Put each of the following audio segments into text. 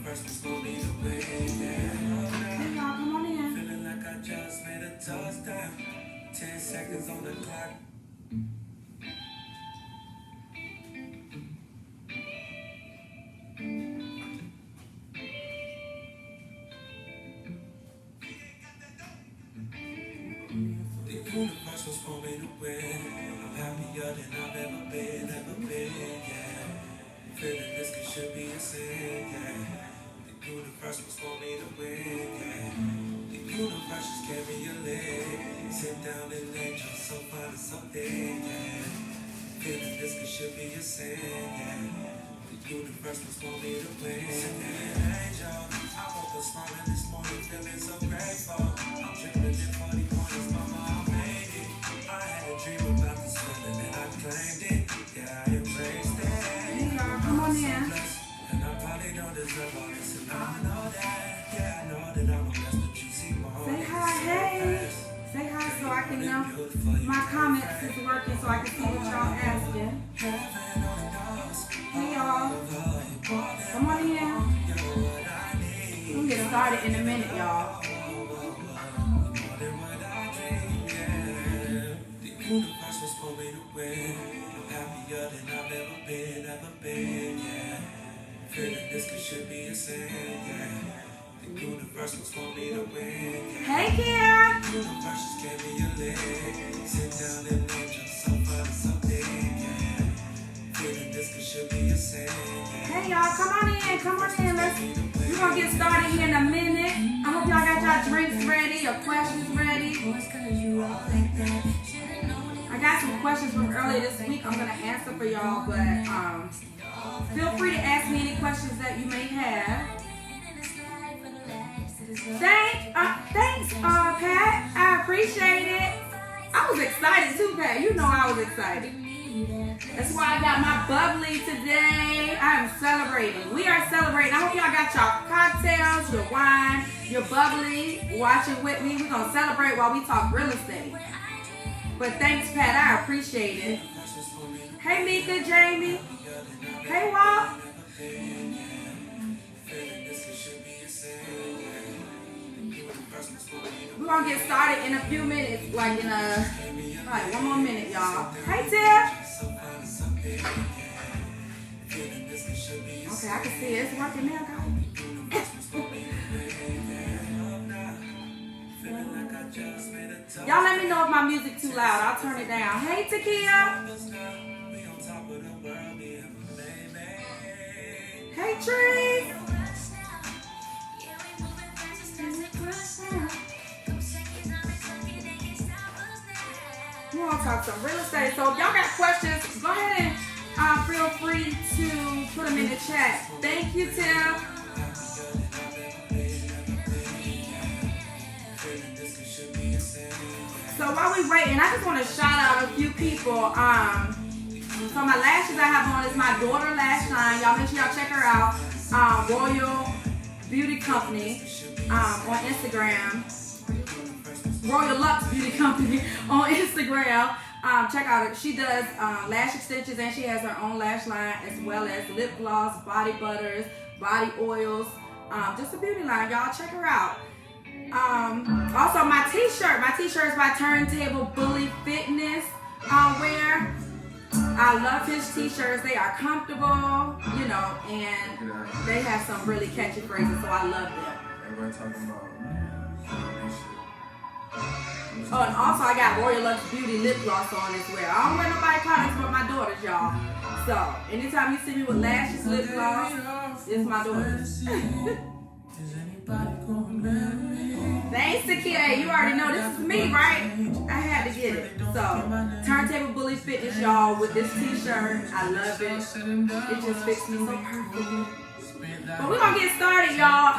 Hey y'all, come on in. Feeling like I just made a touchdown. 10 seconds on the clock. The universe was for me to win. I'm happier than I've ever been, yeah. Feeling this should be a sin, yeah. The universe was for me to win, yeah. The universe just gave me a leg. Sit down and angel, so fine and so big, yeah. Feeling this should be a sin, yeah. The universe was for me to win, yeah. Angel, I woke up smiling this morning, feeling so grateful. I'm dripping in 40 pointers, mama, I made it. I had a dream about this feeling and I claimed it. Yeah, I embraced it. Hey y'all, come on in. And I probably don't deserve all this, and I know that. Yeah, I know that I'm a mess, but you see more. Say hi, hey. Say hi so I can know my comments is working so I can see what y'all asking. Hey y'all. Come on in. We'll get started in a minute, y'all. The universe was for me to win. I'm happier than I've ever been, yeah. Feeling this should be a sin, yeah. The universe was for me to win, yeah. Hey Kiara. The universe just gave me a leg. Sit down and angel, so fun and so big, yeah. Feeling this should be a sin, yeah. Hey y'all, come on in. We're gonna get started here in a minute. I hope y'all got y'all drinks ready, your questions ready. I got some questions from earlier this week I'm gonna answer for y'all, but feel free to ask me any questions that you may have. Thanks, Pat. I appreciate it. I was excited too, Pat. You know I was excited. That's why I got my bubbly today. I am celebrating. We are celebrating. I hope y'all got y'all cocktails, your wine, your bubbly, watching with me. We're going to celebrate while we talk real estate. But thanks, Pat. I appreciate it. Hey, Mika, Jamie. Hey, Walt. We're going to get started in a few minutes, like one more minute, y'all. Hey, Tiff. Okay, I can see it. It's working now, guys. Y'all let me know if my music too loud. I'll turn it down. Hey, Takia. Hey, Tree. We want to talk some real estate. So if y'all got questions, go ahead and feel free to put them in the chat. Thank you, Tim. So while we waiting, I just want to shout out a few people. So my lashes I have on is my daughter Lash Line. Y'all make sure y'all check her out. Royal Beauty Company on Instagram. Royal Lux Beauty Company on Instagram. Check out her. She does lash extensions and she has her own lash line as well as lip gloss, body butters, body oils. Just a beauty line, y'all. Check her out. Also my t-shirt is by Turntable Bully Fitness wear. I love his t-shirts. They are comfortable, you know, and they have some really catchy phrases, so I love them. Everybody talking about Oh, and also I got Royal Lux Beauty lip gloss on as well. I don't wear nobody products but my daughters, y'all. So anytime you see me with lashes, lip gloss, it's my daughters. Thanks, Takia. You already know this is me, right? I had to get it. So, Turntable Bully Fitness, y'all, with this t-shirt. I love it. It just fits me so perfectly. But we're gonna get started, y'all.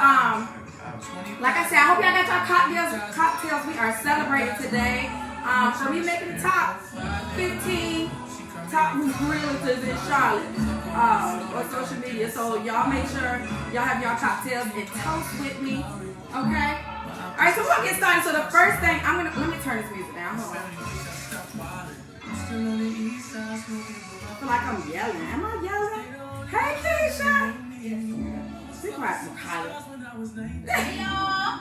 Like I said, I hope y'all got your cocktails. We are celebrating today. So we making the top 15 top realtors in Charlotte on social media. So y'all make sure y'all have y'all cocktails and toast with me. Okay? Alright, so we're gonna get started. So the first thing let me turn this music down. Hold on. I feel like I'm yelling. Am I yelling? Hey Keisha! We quiet, Makayla. Hey y'all.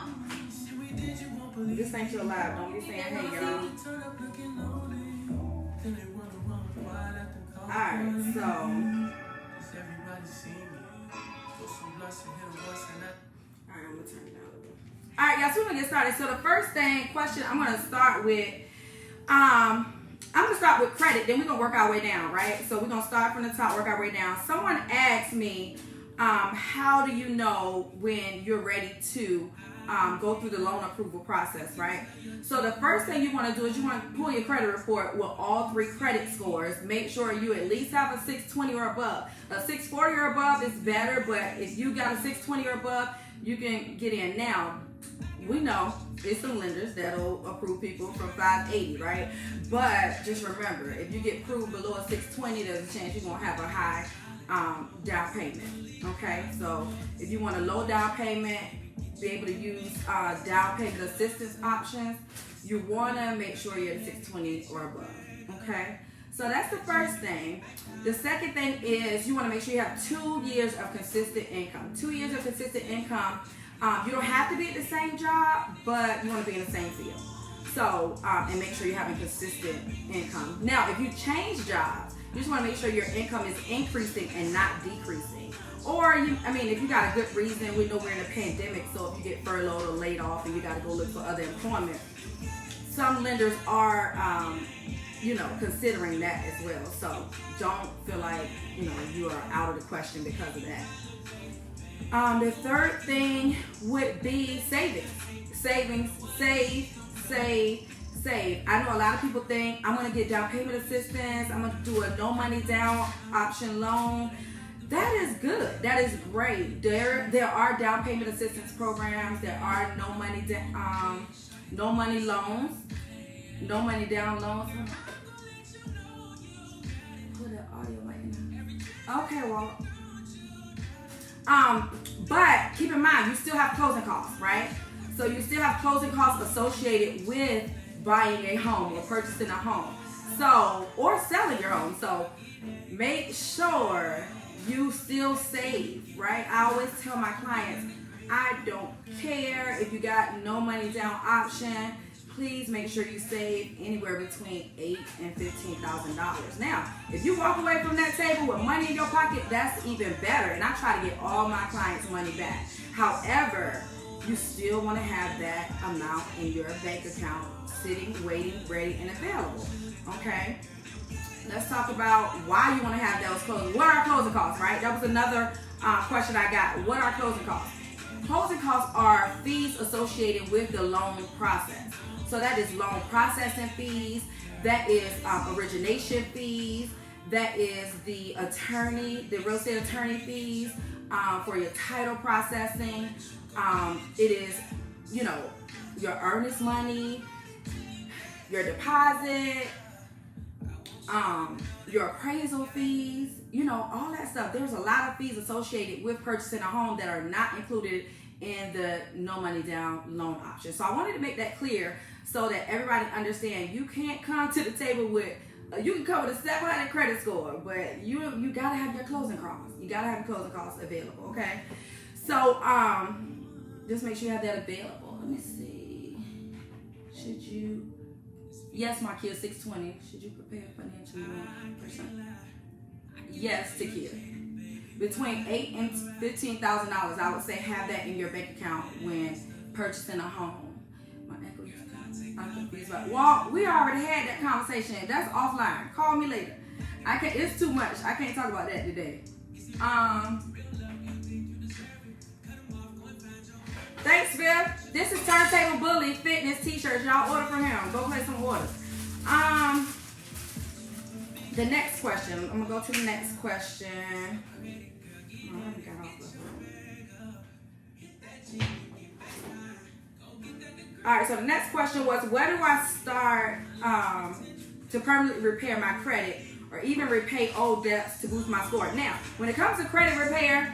This ain't your live. Don't be saying, hey, y'all. Alright, so. Alright, I'm gonna turn it down a little. Alright, y'all, so we're gonna get started. So the first question I'm gonna start with, I'm gonna start with credit, then we're gonna work our way down, right? So we're gonna start from the top, work our way down. Someone asked me, how do you know when you're ready to go through the loan approval process, right? So the first thing you want to do is you want to pull your credit report with all 3 credit scores. Make sure you at least have a 620 or above. A 640 or above is better, but if you got a 620 or above, you can get in. Now, we know there's some lenders that'll approve people from 580, right? But just remember, if you get approved below a 620, there's a chance you're going to have a high down payment, okay? So if you want a low down payment, be able to use down payment assistance options, you want to make sure you're at 620 or above, okay? So that's the first thing. The second thing is you want to make sure you have 2 years of consistent income. 2 years of consistent income. You don't have to be at the same job, but you want to be in the same field. So, and make sure you're having consistent income. Now, if you change jobs, you just want to make sure your income is increasing and not decreasing. Or, if you got a good reason, we know we're in a pandemic, so if you get furloughed or laid off and you got to go look for other employment, some lenders are, considering that as well. So don't feel like, you are out of the question because of that. The third thing would be savings. Save. I know a lot of people think I'm going to get down payment assistance. I'm going to do a no money down option loan. That is good. That is great. There are down payment assistance programs. There are no money loans, no money down loans. Put the audio right now. Okay, well. But keep in mind, you still have closing costs, right? So you still have closing costs associated with buying a home or purchasing a home. So, or selling your home. So make sure you still save, right? I always tell my clients, I don't care if you got no money down option. Please make sure you save anywhere between $8,000 and $15,000. Now, if you walk away from that table with money in your pocket, that's even better. And I try to get all my clients' money back. However, you still want to have that amount in your bank account sitting, waiting, ready, and available. Okay? Let's talk about why you want to have those closing. What are closing costs, right? That was another question I got. What are closing costs? Closing costs are fees associated with the loan process. So that is loan processing fees, that is origination fees, that is the real estate attorney fees for your title processing. It is, your earnest money, your deposit, your appraisal fees, all that stuff. There's a lot of fees associated with purchasing a home that are not included in the no money down loan option. So I wanted to make that clear so that everybody understands you can't come to the table with, you can come with a 700 credit score, but you got to have your closing costs. You got to have your closing costs available, okay? So just make sure you have that available. Let me see. Yes, Markia, 620. Should you prepare financially 1%? Yes, Takia. Between $8,000 and $15,000, I would say have that in your bank account when purchasing a home. My ankle is I'm confused about. Well, we already had that conversation. That's offline. Call me later. It's too much. I can't talk about that today. Thanks, Bill. This is Turntable Bully Fitness T-shirts. Y'all order from him. Go place some orders. The next question. I'm gonna go to the next question. All right. So the next question was, where do I start to permanently repair my credit or even repay old debts to boost my score? Now, when it comes to credit repair,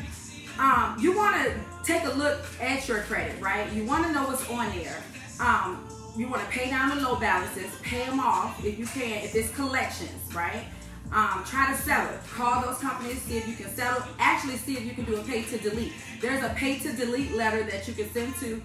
you want to take a look at your credit, right? You want to know what's on there. You want to pay down the low balances, pay them off if you can, if it's collections, right? try to settle. Call those companies, see if you can settle. Actually, see if you can do a pay to delete. There's a pay to delete letter that you can send to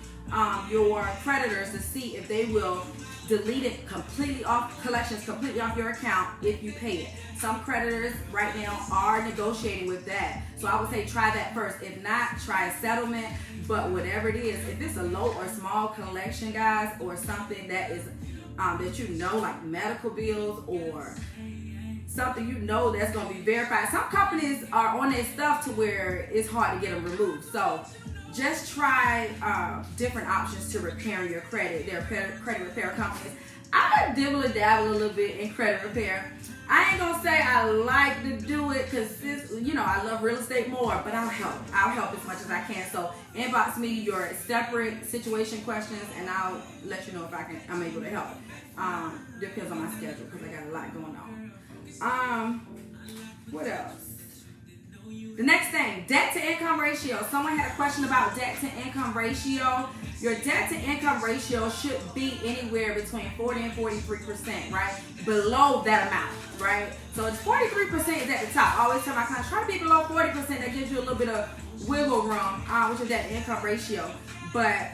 your creditors to see if they will delete it completely off, collections completely off your account if you pay it. Some creditors right now are negotiating with that. So I would say try that first. If not, try a settlement. But whatever it is, if it's a low or small collection, guys, or something that is that you know, like medical bills or something you know that's going to be verified. Some companies are on their stuff to where it's hard to get them removed. So just try different options to repair your credit. There are credit repair companies. I dibble and dabble a little bit in credit repair. I ain't gonna say I like to do it because I love real estate more, but I'll help. I'll help as much as I can. So inbox me your separate situation questions, and I'll let you know if I'm able to help. Depends on my schedule because I got a lot going on. What else? The next thing, debt to income ratio. Someone had a question about debt to income ratio. Your debt to income ratio should be anywhere between 40 and 43%, right? Below that amount, right? So it's 43% is at the top. I always tell my clients, try to be below 40%. That gives you a little bit of wiggle room, which is debt to income ratio. But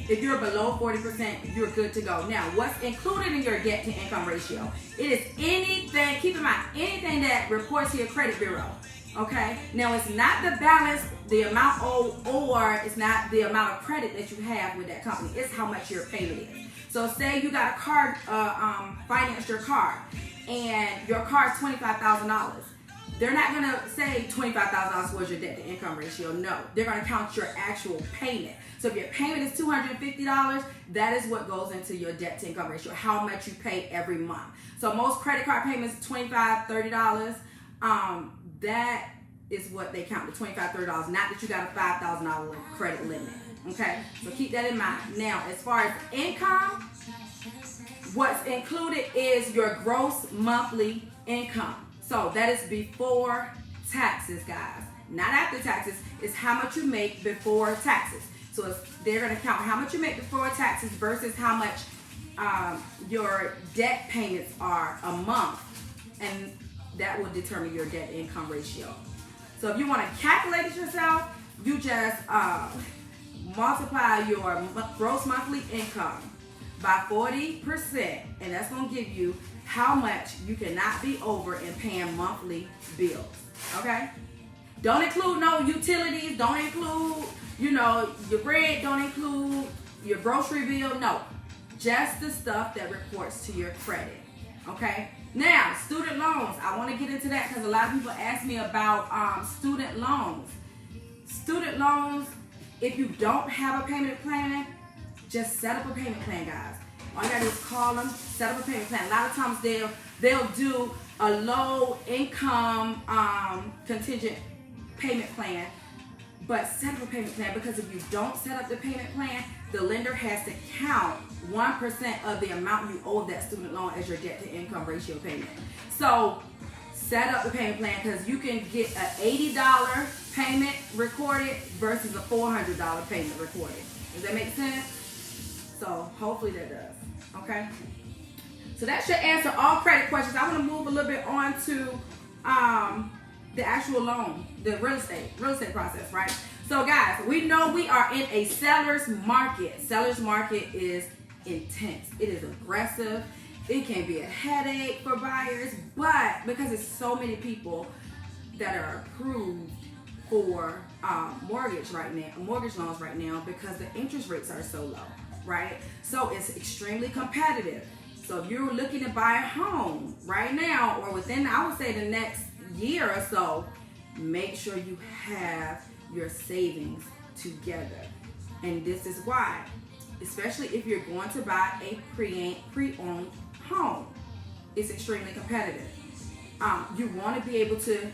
if you're below 40%, you're good to go. Now, what's included in your debt to income ratio? It is anything, keep in mind, anything that reports to your credit bureau. Okay, now it's not the balance, the amount owed, or it's not the amount of credit that you have with that company. It's how much your payment is. So say you got a card, financed your car, and your car is $25,000. They're not gonna say $25,000 was your debt to income ratio. No, they're gonna count your actual payment. So if your payment is $250, that is what goes into your debt to income ratio, how much you pay every month. So most credit card payments, $25, $30. That is what they count, the $25, $30. Not that you got a $5,000 credit limit. Okay, so keep that in mind. Now, as far as income, what's included is your gross monthly income. So that is before taxes, guys. Not after taxes. It's how much you make before taxes. So they're going to count how much you make before taxes versus how much your debt payments are a month. And that will determine your debt income ratio. So if you want to calculate it yourself, you just multiply your gross monthly income by 40%, and that's going to give you how much you cannot be over in paying monthly bills. Okay? Don't include no utilities, don't include, your rent, don't include your grocery bill. No, just the stuff that reports to your credit. Okay? Now, student loans. I want to get into that because a lot of people ask me about student loans. Student loans, if you don't have a payment plan, just set up a payment plan, guys. All you got to do is call them, set up a payment plan. A lot of times they'll do a low income contingent payment plan, but set up a payment plan, because if you don't set up the payment plan, the lender has to count 1% of the amount you owe that student loan as your debt to income ratio payment. So set up the payment plan, because you can get an $80 payment recorded versus a $400 payment recorded. Does that make sense? So hopefully that does. Okay. So that should answer all credit questions. I want to move a little bit on to the actual loan, the real estate process, right? So guys, we know we are in a seller's market. Seller's market is intense. It is aggressive. It can be a headache for buyers, but because it's so many people that are approved for mortgage loans right now, because the interest rates are so low, right? So it's extremely competitive. So if you're looking to buy a home right now, or within, I would say, the next year or so, make sure you have your savings together. And this is why, especially if you're going to buy a pre-owned home, it's extremely competitive. You want to be able to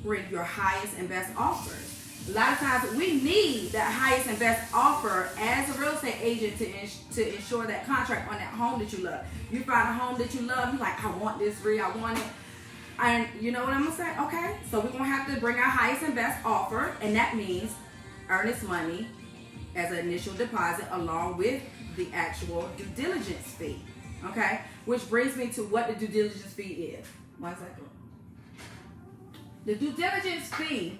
bring your highest and best offers. A lot of times we need that highest and best offer as a real estate agent to ensure that contract on that home that you love. You find a home that you love, you're like, I want this free, I want it. And you know what I'm going to say? Okay, so we're going to have to bring our highest and best offer, and that means earnest money as an initial deposit along with the actual due diligence fee. Okay, which brings me to what the due diligence fee is. 1 second. The due diligence fee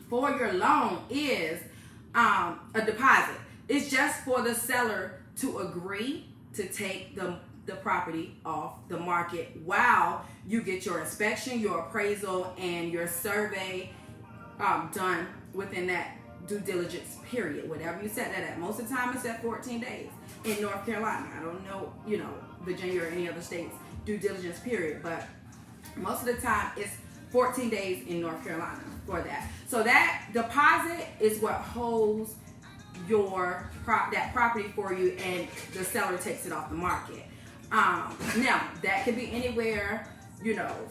for your loan is a deposit. It's just for the seller to agree to take the property off the market while you get your inspection, your appraisal, and your survey done within that due diligence period, whatever you set that at. Most of the time it's at 14 days in North Carolina. I don't know, Virginia or any other states due diligence period, but most of the time it's 14 days in North Carolina for that. So that deposit is what holds that property for you, and the seller takes it off the market. Now that could be anywhere,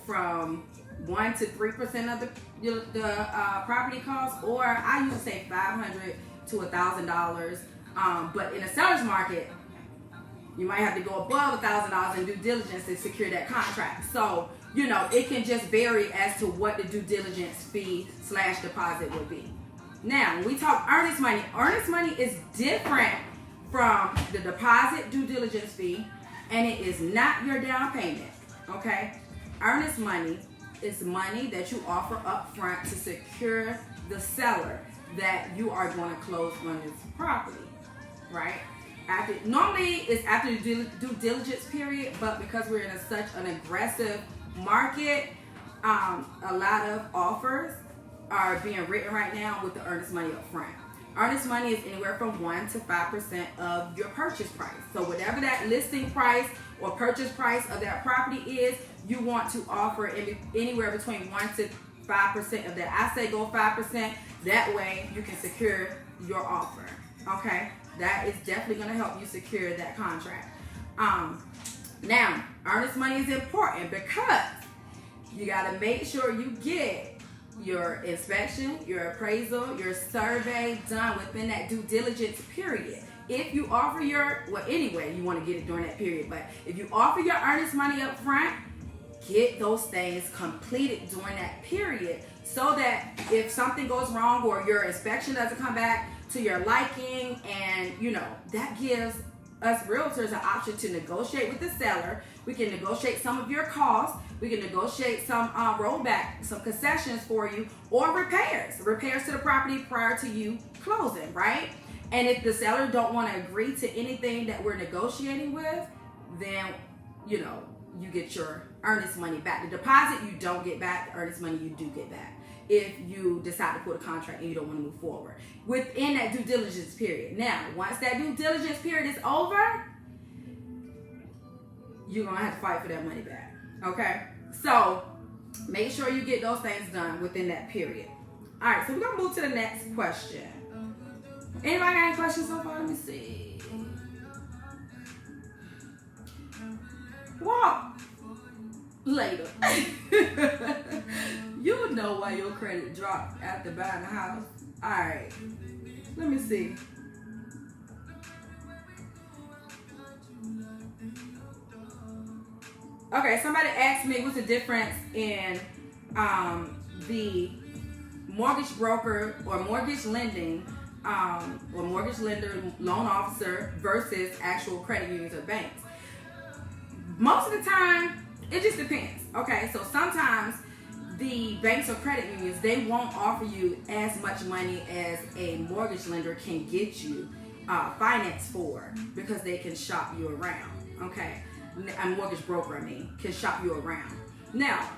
from 1 to 3% of the property cost, or I usually say $500 to $1,000. But in a seller's market, you might have to go above $1,000 in due diligence to secure that contract. So it can just vary as to what the due diligence fee / deposit would be. Now, when we talk earnest money is different from the deposit due diligence fee, and it is not your down payment, okay? Earnest money is money that you offer up front to secure the seller that you are going to close on this property, right? Normally, it's after the due diligence period, but because we're in such an aggressive market, a lot of offers are being written right now with the earnest money up front. Earnest money is anywhere from 1 to 5% of your purchase price. So whatever that listing price or purchase price of that property is, you want to offer anywhere between 1 to 5% of that. I say go 5%. That way you can secure your offer. Okay, that is definitely going to help you secure that contract. Now, earnest money is important because you got to make sure you get your inspection, your appraisal, your survey done within that due diligence period. If you offer you want to get it during that period, but if you offer your earnest money up front, get those things completed during that period so that if something goes wrong or your inspection doesn't come back to your liking, and that gives us realtors an option to negotiate with the seller. We can negotiate some of your costs. We can negotiate some rollback, some concessions for you, or repairs to the property prior to you closing, right? And if the seller don't want to agree to anything that we're negotiating with, then you get your earnest money back. The deposit you don't get back. The earnest money you do get back if you decide to put a contract and you don't want to move forward within that due diligence period. Now, once that due diligence period is over, you're gonna have to fight for that money back. Okay, so make sure you get those things done within that period. All right, so we're gonna move to the next question. Anybody got any questions so far? Let me see. Well, later. You'll know why your credit dropped after buying a house. All right, let me see. Okay, somebody asked me what's the difference in the mortgage broker or mortgage lending or mortgage lender, loan officer versus actual credit unions or banks. Most of the time, it just depends. Okay, so sometimes the banks or credit unions, they won't offer you as much money as a mortgage lender can get you finance for, because they can shop you around. Okay, a mortgage broker, can shop you around. Now,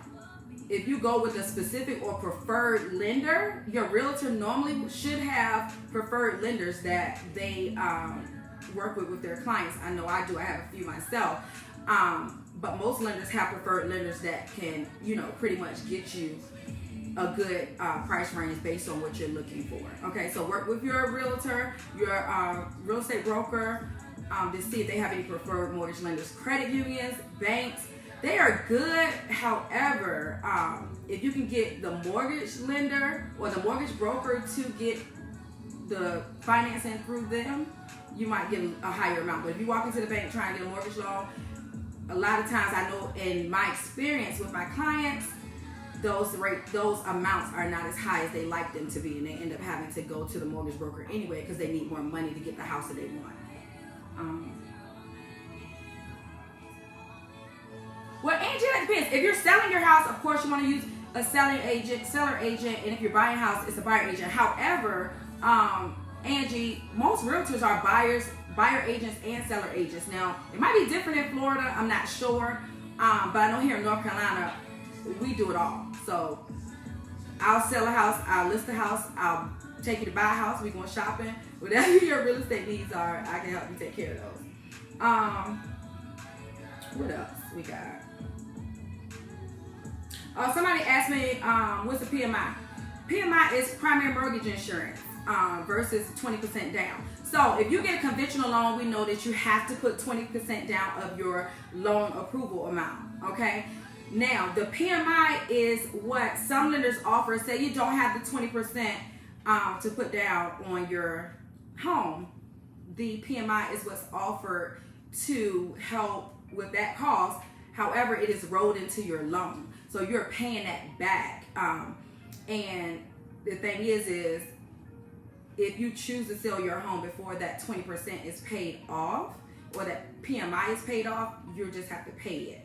if you go with a specific or preferred lender, your realtor normally should have preferred lenders that they work with their clients. I know I do. I have a few myself. But most lenders have preferred lenders that can, pretty much get you a good price range based on what you're looking for. Okay, so work with your realtor, your real estate broker, to see if they have any preferred mortgage lenders. Credit unions, banks, they are good. However, if you can get the mortgage lender or the mortgage broker to get the financing through them, you might get a higher amount. But if you walk into the bank trying to get a mortgage loan, a lot of times, I know in my experience with my clients, those amounts are not as high as they like them to be, and they end up having to go to the mortgage broker anyway because they need more money to get the house that they want. Well, Angie, depends. If you're selling your house, of course you want to use a seller agent, and if you're buying a house, it's a buyer agent. However, Angie, most realtors are buyer agents and seller agents. Now, it might be different in Florida, I'm not sure, but I know here in North Carolina, we do it all. So, I'll sell a house, I'll list a house, I'll take you to buy a house, we going shopping, whatever your real estate needs are, I can help you take care of those. What else we got? Somebody asked me, what's the PMI? PMI is primary mortgage insurance versus 20% down. So if you get a conventional loan, we know that you have to put 20% down of your loan approval amount, okay? Now, the PMI is what some lenders offer. Say you don't have the 20% to put down on your home. The PMI is what's offered to help with that cost. However, it is rolled into your loan. So you're paying that back. And the thing is if you choose to sell your home before that 20% is paid off or that PMI is paid off, you just have to pay it.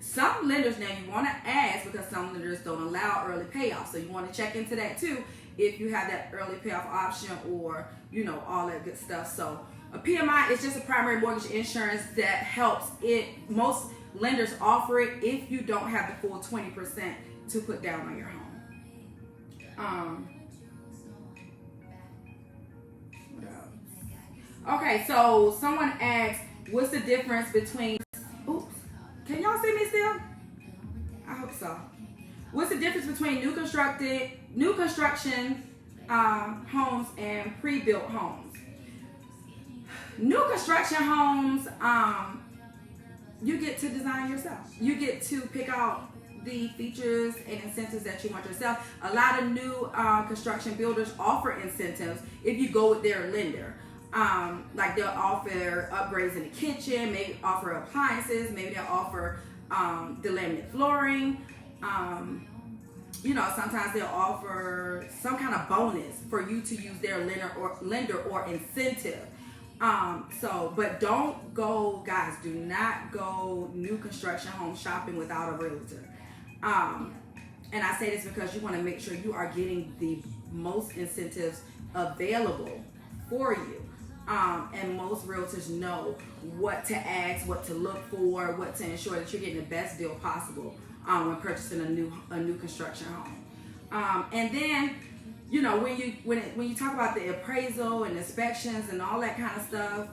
Some lenders, now you want to ask, because some lenders don't allow early payoff. So you want to check into that too if you have that early payoff option or, you know, all that good stuff. So a PMI is just a primary mortgage insurance that helps it. Most lenders offer it if you don't have the full 20% to put down on your home. What else? Okay, so someone asked, what's the difference between, oops, can y'all see me still? I hope so. What's the difference between new construction homes and pre-built homes? New construction homes, you get to design yourself. You get to pick out the features and incentives that you want yourself. A lot of new construction builders offer incentives if you go with their lender. Like they'll offer upgrades in the kitchen, maybe offer appliances, maybe they'll offer the laminate flooring. You know, sometimes they'll offer some kind of bonus for you to use their lender or incentive. But don't go, guys, do not go new construction home shopping without a realtor. And I say this because you want to make sure you are getting the most incentives available for you. And most realtors know what to ask, what to look for, what to ensure that you're getting the best deal possible when purchasing a new construction home. And then, you know, when you talk about the appraisal and inspections and all that kind of stuff,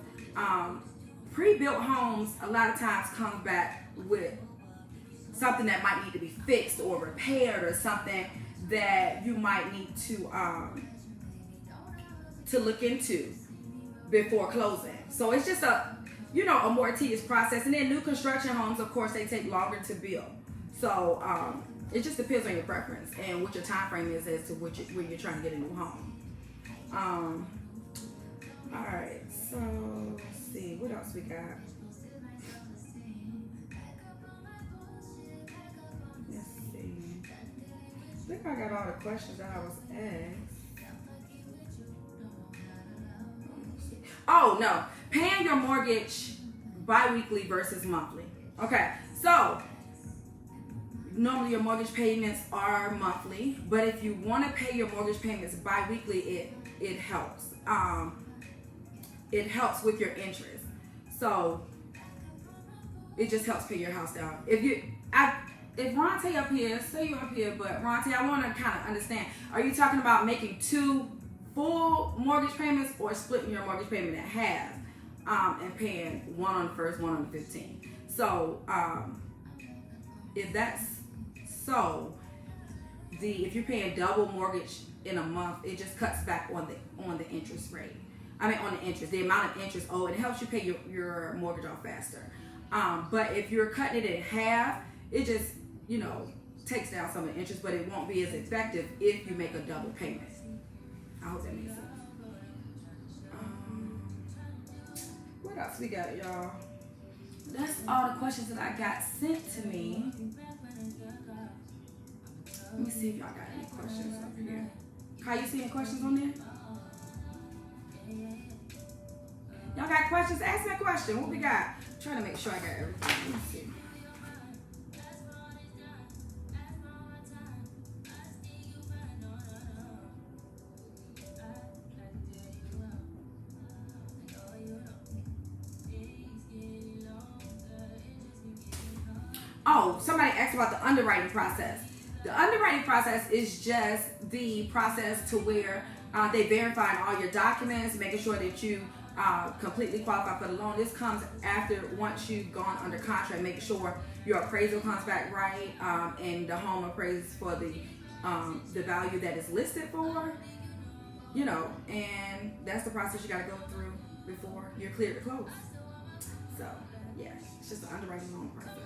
pre-built homes a lot of times come back with something that might need to be fixed or repaired, or something that you might need to look into before closing. So it's just a more tedious process. And then new construction homes, of course, they take longer to build. So it just depends on your preference and what your time frame is as to when you're trying to get a new home. All right, so let's see, what else we got? Let's see. I think I got all the questions that I was asked. Oh no, paying your mortgage bi-weekly versus monthly. Okay, so normally your mortgage payments are monthly, but if you want to pay your mortgage payments bi-weekly, it helps. It helps with your interest. So it just helps pay your house down. If Ronte up here, say you're up here, but Ronte, I want to kind of understand. Are you talking about making 2 full mortgage payments or splitting your mortgage payment in half and paying one on the first, one on the 15th? So if that's so, if you're paying double mortgage in a month, it just cuts back on the interest rate. I mean, on the interest, the amount of interest owed. It helps you pay your mortgage off faster. But if you're cutting it in half, it just, takes down some of the interest, but it won't be as effective if you make a double payment. I hope that makes sense. What else we got, y'all? That's all the questions that I got sent to me. Let me see if y'all got any questions up here. How you seeing questions on there? Y'all got questions? Ask me a question. What we got? I'm trying to make sure I got everything. Let me see. Oh, somebody asked about the underwriting process. The underwriting process is just the process to where they verify all your documents, making sure that you completely qualify for the loan. This comes after once you've gone under contract, making sure your appraisal comes back right, and the home appraised for the value that is listed for, you know, and that's the process you got to go through before you're cleared to close. So, yeah, it's just the underwriting loan process.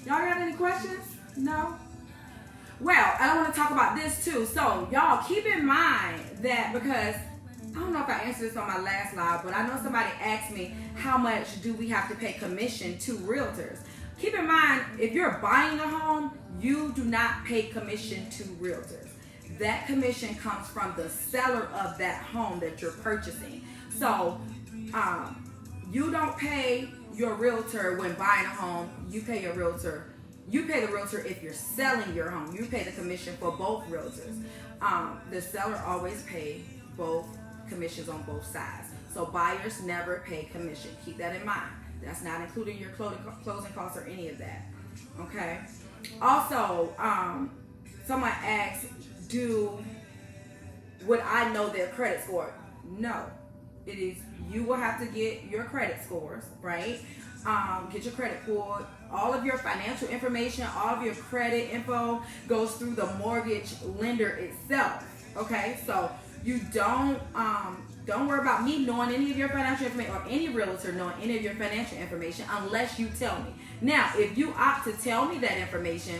Y'all got any questions? No? Well, I want to talk about this too. So, y'all keep in mind that, because I don't know if I answered this on my last live, but I know somebody asked me how much do we have to pay commission to realtors. Keep in mind, if you're buying a home, you do not pay commission to realtors. That commission comes from the seller of that home that you're purchasing. So, you don't pay your realtor when buying a home. You pay your realtor. You pay the realtor if you're selling your home. You pay the commission for both realtors. The seller always pay both commissions on both sides. So buyers never pay commission. Keep that in mind. That's not including your closing costs or any of that. Okay. Also, someone asked, would I know their credit score? No. It is, you will have to get your credit scores, right? Get your credit pulled. All of your financial information, all of your credit info goes through the mortgage lender itself. Okay, so you don't worry about me knowing any of your financial information or any realtor knowing any of your financial information unless you tell me. Now, if you opt to tell me that information,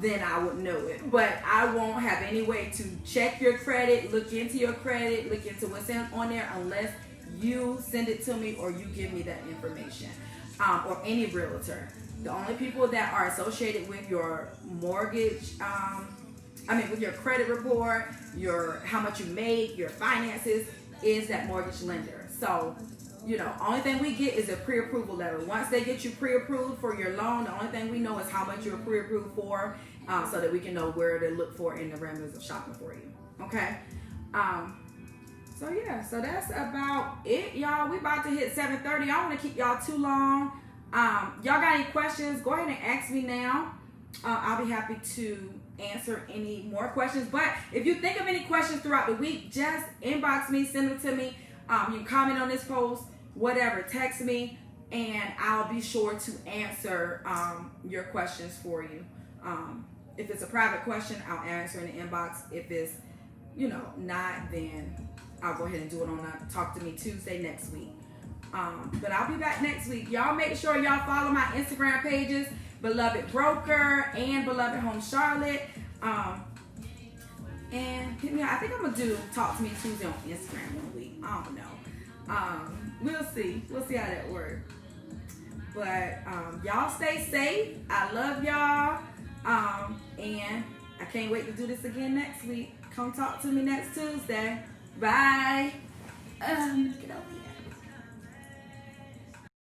then I would know it. But I won't have any way to check your credit, look into your credit, look into what's on there unless you send it to me or you give me that information, or any realtor. The only people that are associated with your mortgage, with your credit report, your how much you make, your finances, is that mortgage lender. So, you know, only thing we get is a pre-approval letter. Once they get you pre-approved for your loan, the only thing we know is how much you're pre-approved for, so that we can know where to look for in the remnants of shopping for you. Okay. So yeah, so that's about it, y'all. We about to hit 7:30. I don't want to keep y'all too long. Y'all got any questions? Go ahead and ask me now. I'll be happy to answer any more questions. But if you think of any questions throughout the week, just inbox me, send them to me. You can comment on this post, whatever, text me, and I'll be sure to answer your questions for you. If it's a private question, I'll answer in the inbox. If it's, not, then I'll go ahead and do it on a Talk to Me Tuesday next week. But I'll be back next week. Y'all make sure y'all follow my Instagram pages, Beloved Broker and Beloved Home Charlotte. And hit me up. I think I'm going to do Talk to Me Tuesday on Instagram one week. I don't know. We'll see. We'll see how that works. But y'all stay safe. I love y'all. And I can't wait to do this again next week. Come talk to me next Tuesday. Bye. Get over here.